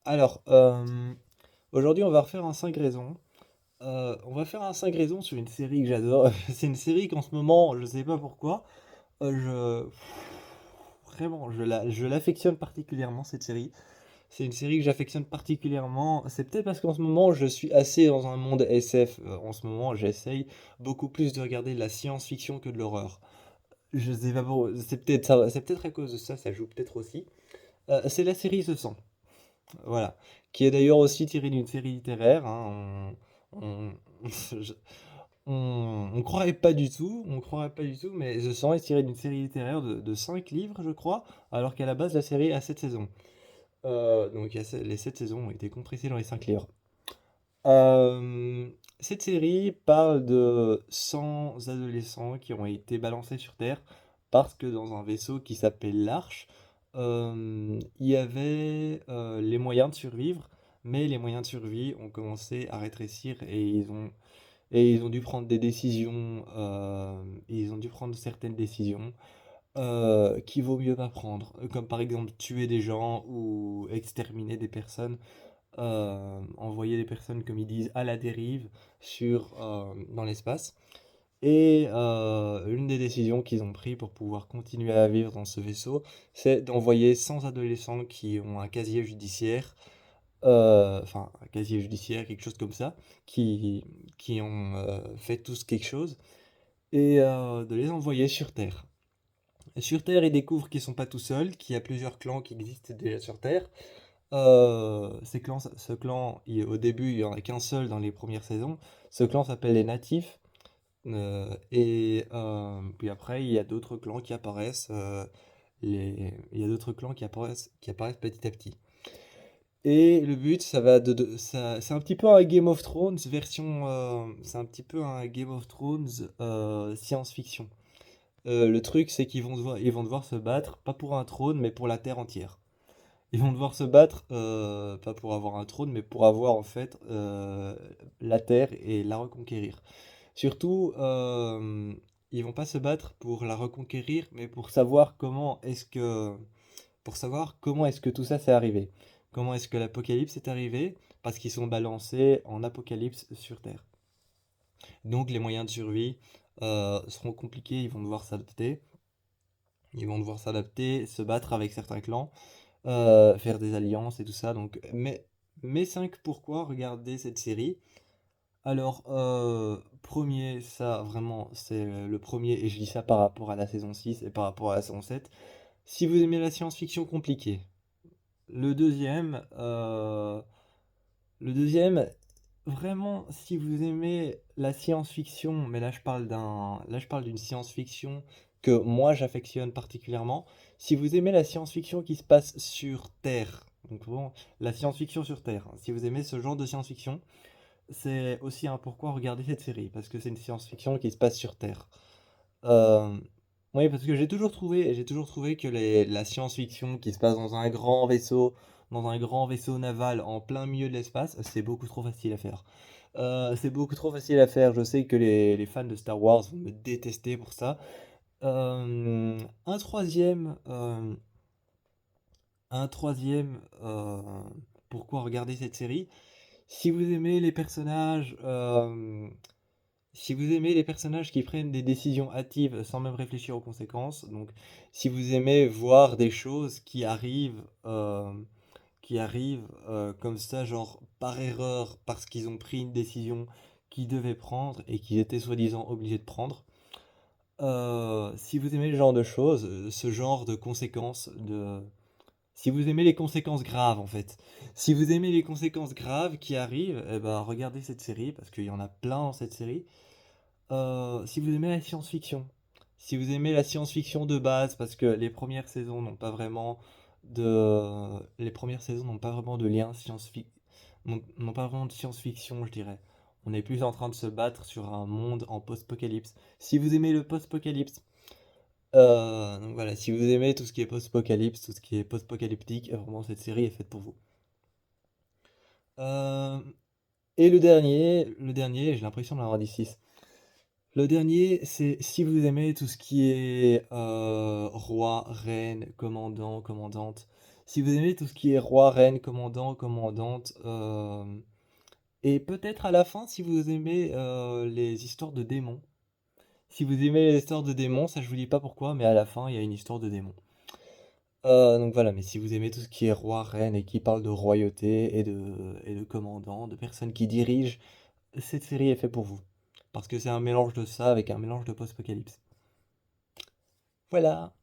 Alors, aujourd'hui, on va refaire un 5 raisons. On va faire un 5 raisons sur une série que j'adore. C'est une série qu'en ce moment, je sais pas pourquoi, je vraiment, je l'affectionne particulièrement cette série. C'est une série que j'affectionne particulièrement. C'est peut-être parce qu'en ce moment, je suis assez dans un monde SF. En ce moment, j'essaye beaucoup plus de regarder de la science-fiction que de l'horreur. Je sais pas pour c'est peut-être ça, c'est peut-être à cause de ça, ça joue peut-être aussi. C'est la série The 100. Voilà, qui est d'ailleurs aussi tiré d'une série littéraire, hein. On je on croirait pas du tout, mais The 100 est tiré d'une série littéraire de 5 livres, je crois, alors qu'à la base, la série a 7 saisons. Donc il y a les 7 saisons ont été compressées dans les 5 livres. Cette série parle de 100 adolescents qui ont été balancés sur Terre parce que dans un vaisseau qui s'appelle l'Arche, il y avait les moyens de survivre, mais les moyens de survie ont commencé à rétrécir et ils ont dû prendre des décisions, ils ont dû prendre certaines décisions qu'il vaut mieux pas prendre, comme par exemple tuer des gens ou exterminer des personnes, envoyer des personnes, comme ils disent, à la dérive dans l'espace. Et l'une des décisions qu'ils ont prises pour pouvoir continuer à vivre dans ce vaisseau, c'est d'envoyer 100 adolescents qui ont un casier judiciaire, enfin un casier judiciaire, quelque chose comme ça, qui, qui ont fait tous quelque chose, et de les envoyer sur Terre. Sur Terre, ils découvrent qu'ils sont pas tout seuls, qu'il y a plusieurs clans qui existent déjà sur Terre. Ce clan, au début, il n'y en a qu'un seul dans les premières saisons. Ce clan s'appelle les Natifs. Et puis après, il y a d'autres clans qui apparaissent. Il y a d'autres clans qui apparaissent petit à petit. Et le but, ça va c'est un petit peu un Game of Thrones version. C'est un petit peu un Game of Thrones science-fiction. Le truc, c'est ils vont devoir se battre, pas pour un trône, mais pour la terre entière. Ils vont devoir se battre, pas pour avoir un trône, mais pour avoir en fait la terre et la reconquérir. Surtout, ils vont pas se battre pour la reconquérir, mais pour savoir comment est-ce que tout ça s'est arrivé. Comment est-ce que l'apocalypse est arrivé? Parce qu'ils sont balancés en apocalypse sur Terre. Donc les moyens de survie seront compliqués, ils vont devoir s'adapter. Ils vont devoir s'adapter, se battre avec certains clans, faire des alliances et tout ça. Donc, mes 5 pourquoi regarder cette série. Alors, premier, ça vraiment, c'est le premier, et je dis ça par rapport à la saison 6 et par rapport à la saison 7. Si vous aimez la science-fiction compliquée. Le deuxième, euh, le deuxième, vraiment, si vous aimez la science-fiction, mais là je parle d'une science-fiction que moi j'affectionne particulièrement. Si vous aimez la science-fiction qui se passe sur Terre, donc bon, la science-fiction sur Terre, hein, si vous aimez ce genre de science-fiction, c'est aussi un pourquoi regarder cette série, parce que c'est une science-fiction qui se passe sur Terre. Euh, oui, parce que j'ai toujours trouvé que la science-fiction qui se passe dans un grand vaisseau naval en plein milieu de l'espace, c'est beaucoup trop facile à faire. C'est beaucoup trop facile à faire. Je sais que les fans de Star Wars vont me détester pour ça. Euh, un troisième, euh, un troisième, pourquoi regarder cette série? Si vous aimez les personnages, si vous aimez les personnages qui prennent des décisions hâtives sans même réfléchir aux conséquences, donc si vous aimez voir des choses qui arrivent comme ça, genre par erreur, parce qu'ils ont pris une décision qu'ils devaient prendre et qu'ils étaient soi-disant obligés de prendre, si vous aimez ce genre de choses, ce genre de conséquences, si vous aimez les conséquences graves en fait, si vous aimez les conséquences graves qui arrivent, eh ben, regardez cette série parce qu'il y en a plein dans cette série. Si vous aimez la science-fiction, si vous aimez la science-fiction de base, parce que les premières saisons n'ont pas vraiment de lien scientifique, n'ont pas vraiment de science-fiction, je dirais. On est plus en train de se battre sur un monde en post-apocalypse. Si vous aimez le post-apocalypse, donc voilà, si vous aimez tout ce qui est post-apocalypse, tout ce qui est post-apocalyptique, vraiment cette série est faite pour vous. Euh, et le dernier, j'ai l'impression d'en avoir dit 6. Le dernier, c'est si vous aimez tout ce qui est roi, reine, commandant, commandante, Si vous aimez tout ce qui est roi, reine, commandant, commandante, et peut-être à la fin si vous aimez, les histoires de démons. Si vous aimez les histoires de démons, ça je vous dis pas pourquoi, mais à la fin, il y a une histoire de démons. Donc voilà, mais si vous aimez tout ce qui est roi, reine et qui parle de royauté et de commandant, de personnes qui dirigent, cette série est faite pour vous. Parce que c'est un mélange de ça avec un mélange de post-apocalypse. Voilà.